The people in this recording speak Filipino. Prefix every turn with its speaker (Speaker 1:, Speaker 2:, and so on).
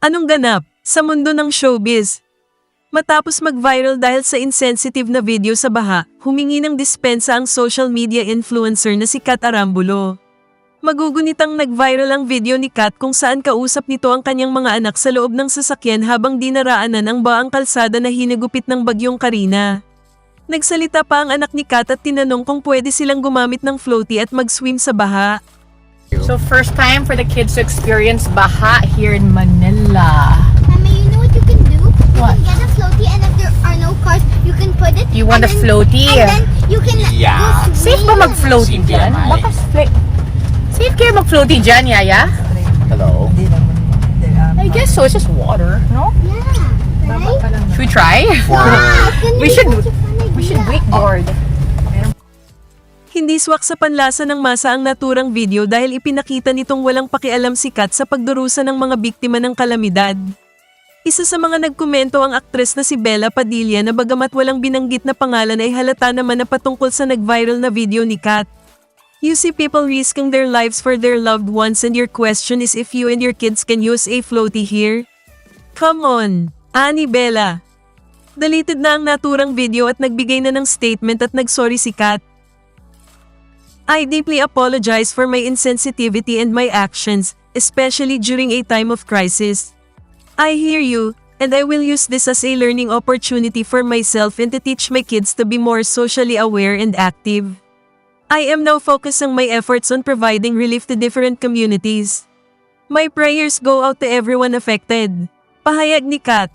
Speaker 1: Anong ganap sa mundo ng showbiz? Matapos mag-viral dahil sa insensitive na video sa baha, humingi ng dispensa ang social media influencer na si Kat Arambulo. Magugunitang nag-viral ang video ni Kat kung saan kausap nito ang kanyang mga anak sa loob ng sasakyan habang dinaraanan ang baang kalsada na hinagupit ng bagyong Karina. Nagsalita pa ang anak ni Kat at tinanong kung pwede silang gumamit ng floaty at mag-swim sa baha.
Speaker 2: So first time for the kids to experience baha here in Manila.
Speaker 3: Mama, you know what you can do?
Speaker 2: What?
Speaker 3: You can get a floaty, and if there are no cars, you can put it.
Speaker 2: You want
Speaker 3: and
Speaker 2: a
Speaker 3: then-
Speaker 2: floaty?
Speaker 3: And then you can
Speaker 4: Yeah.
Speaker 3: go
Speaker 2: Safe ba mag-floaty
Speaker 4: Safe
Speaker 2: dyan?
Speaker 4: yan, ay.
Speaker 2: Baka safe kayo mag-floaty dyan, Yaya?
Speaker 4: Hello?
Speaker 2: I guess so. It's just water, no?
Speaker 3: Yeah. Right?
Speaker 2: Should we try? We should wakeboard.
Speaker 1: Hindi swak sa panlasa ng masa ang naturang video dahil ipinakita nitong walang pakialam si Kat sa pagdurusa ng mga biktima ng kalamidad. Isa sa mga nagkomento ang aktres na si Bella Padilla na bagamat walang binanggit na pangalan ay halata naman na patungkol sa nag-viral na video ni Kat. You see people risking their lives for their loved ones and your question is if you and your kids can use a floaty here? Come on, Ani Bella. Deleted na ang naturang video at nagbigay na ng statement at nagsorry si Kat. I deeply apologize for my insensitivity and my actions, especially during a time of crisis. I hear you, and I will use this as a learning opportunity for myself and to teach my kids to be more socially aware and active. I am now focusing my efforts on providing relief to different communities. My prayers go out to everyone affected. Pahayag ni Kat.